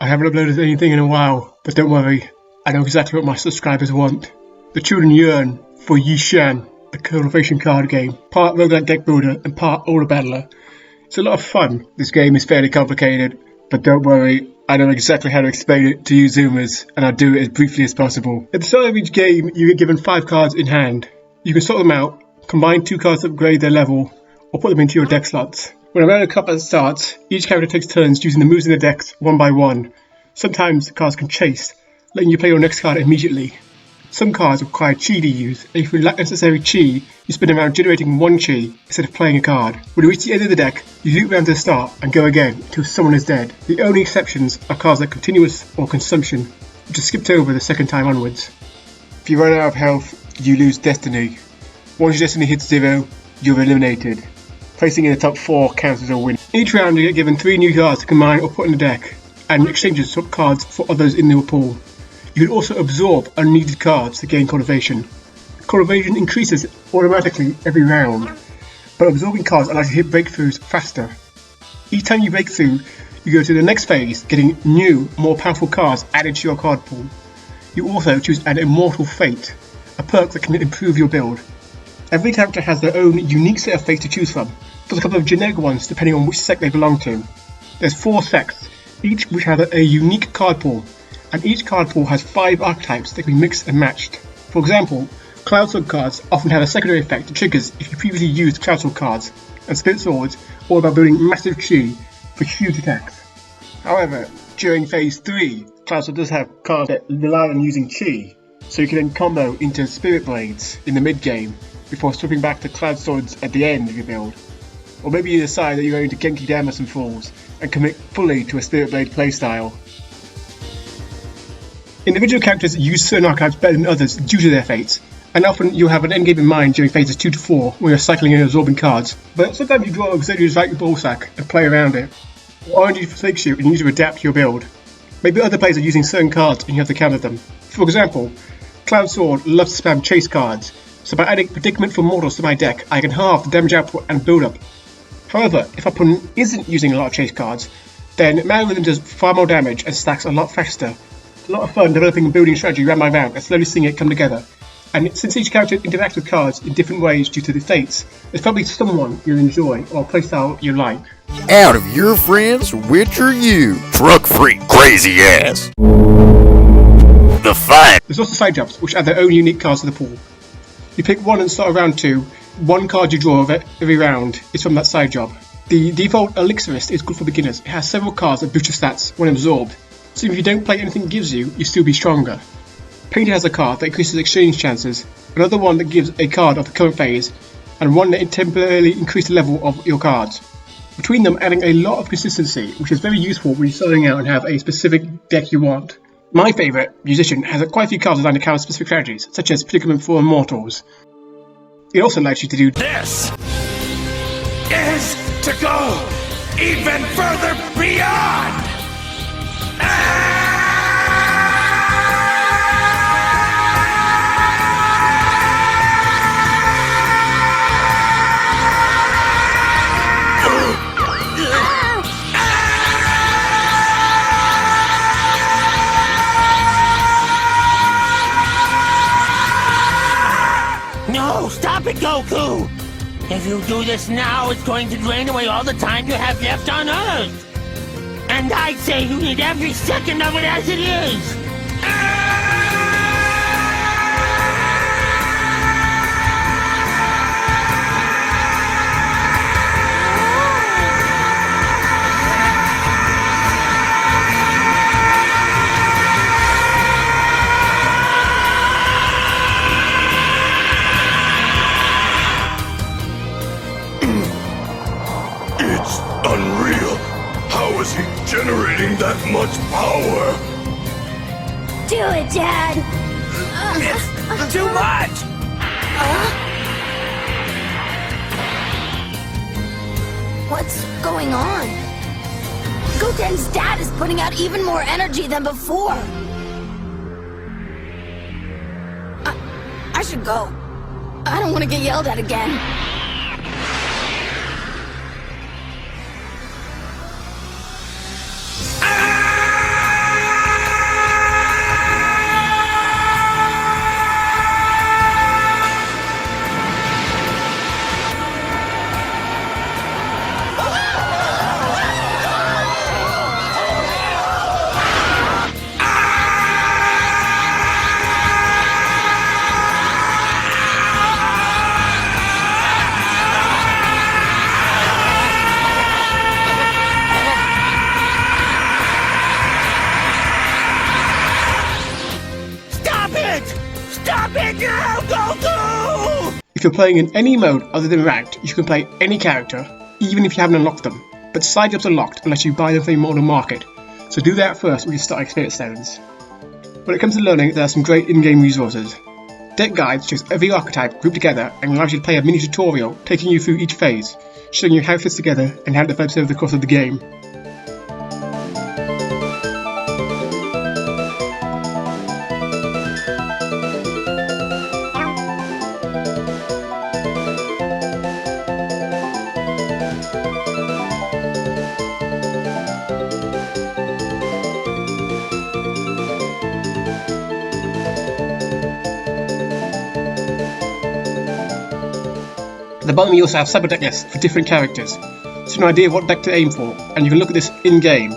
I haven't uploaded anything in a while, but don't worry, I know exactly what my subscribers want. The children yearn for Yi Xian, a cultivation card game, part roguelike deck builder and part older battler. It's a lot of fun. This game is fairly complicated, but don't worry, I know exactly how to explain it to you Zoomers, and I'll do it as briefly as possible. At the start of each game, you get given 5 cards in hand. You can sort them out, combine 2 cards to upgrade their level, or put them into your deck slots. When a round of combat starts, each character takes turns using the moves in their decks one by one. Sometimes the cards can chase, letting you play your next card immediately. Some cards require chi to use, and if you lack necessary chi, you spin around generating 1 chi instead of playing a card. When you reach the end of the deck, you loop round to the start and go again until someone is dead. The only exceptions are cards like Continuous or Consumption, which are skipped over the second time onwards. If you run out of health, you lose Destiny. Once your Destiny hits 0, you're eliminated. Placing in the top 4 counts as a win. Each round you get given 3 new cards to combine or put in the deck, and exchanges swap cards for others in your pool. You can also absorb unneeded cards to gain cultivation. Cultivation increases automatically every round, but absorbing cards allows you to hit breakthroughs faster. Each time you break through, you go to the next phase, getting new, more powerful cards added to your card pool. You also choose an Immortal Fate, a perk that can improve your build. Every character has their own unique set of fates to choose from, plus a couple of generic ones depending on which sect they belong to. There's 4 sects, each which have a unique card pool, and each card pool has 5 archetypes that can be mixed and matched. For example, Cloud Sword cards often have a secondary effect that triggers if you previously used Cloud Sword cards, and Spirit Swords all about building massive chi for huge attacks. However, during Phase 3, Cloud Sword does have cards that rely on using chi, so you can then combo into Spirit Blades in the mid-game before swapping back to Cloud Swords at the end of your build. Or maybe you decide that you're going to Genki Dama some fools and commit fully to a Spirit Blade playstyle. Individual characters use certain archetypes better than others due to their fates, and often you'll have an endgame in mind during phases 2 to 4 when you're cycling and absorbing cards, but sometimes you draw Auxiliaries like your ballsack and play around it. Or RNG forsakes you and you need to adapt your build. Maybe other players are using certain cards and you have to counter them. For example, Cloud Sword loves to spam chase cards, so by adding Predicament for Mortals to my deck, I can halve the damage output and build up. However, if opponent isn't using a lot of chase cards, then Mana Rhythm does far more damage and stacks a lot faster. It's a lot of fun developing a building strategy round by round and slowly seeing it come together. And since each character interacts with cards in different ways due to the fates, there's probably someone you'll enjoy or a playstyle you like. Out of your friends, which are you? Truck freak, crazy ass. The fight. There's also side jobs, which add their own unique cards to the pool. You pick one and start round 2. 1 card you draw every round is from that side job. The default Elixirist is good for beginners. It has several cards that boost your stats when absorbed, so if you don't play anything it gives you, you'll still be stronger. Painter has a card that increases exchange chances, another one that gives a card of the current phase, and one that temporarily increases the level of your cards. Between them, adding a lot of consistency, which is very useful when you're starting out and have a specific deck you want. My favourite, Musician, has quite a few cards designed to counter specific strategies, such as Predicament for Immortals. It also allows you to do this is to go even further beyond. No, stop it, Goku! If you do this now, it's going to drain away all the time you have left on Earth! And I'd say you need every second of it as it is! It's unreal. How is he generating that much power? Do it, Dad! It's too much! What's going on? Goten's dad is putting out even more energy than before. I should go. I don't want to get yelled at again. you're playing in any mode other than ranked, you can play any character, even if you haven't unlocked them, but side jobs are locked unless you buy them from your modern market, so do that first when you start experience standards. When it comes to learning, there are some great in-game resources. Deck guides shows every archetype grouped together and allows you to play a mini tutorial taking you through each phase, showing you how it fits together and how it develops over the course of the game. At the bottom you also have separate deck lists for different characters, so an idea of what deck to aim for, and you can look at this in-game.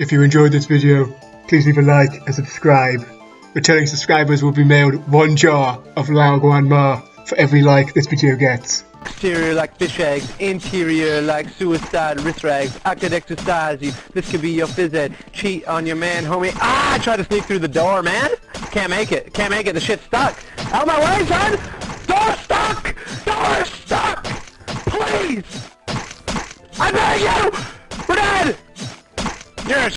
If you enjoyed this video, please leave a like and subscribe. Returning subscribers will be mailed 1 jar of Lao Guan Ma for every like this video gets. Exterior like fish eggs, interior like suicide wrist rags. I could exercise you, this could be your phys ed. Cheat on your man, homie. I tried to sneak through the door, man. Can't make it, the shit's stuck. Out of my way, son! Door stuck! Door stuck! Please! I beg you! We're dead! You're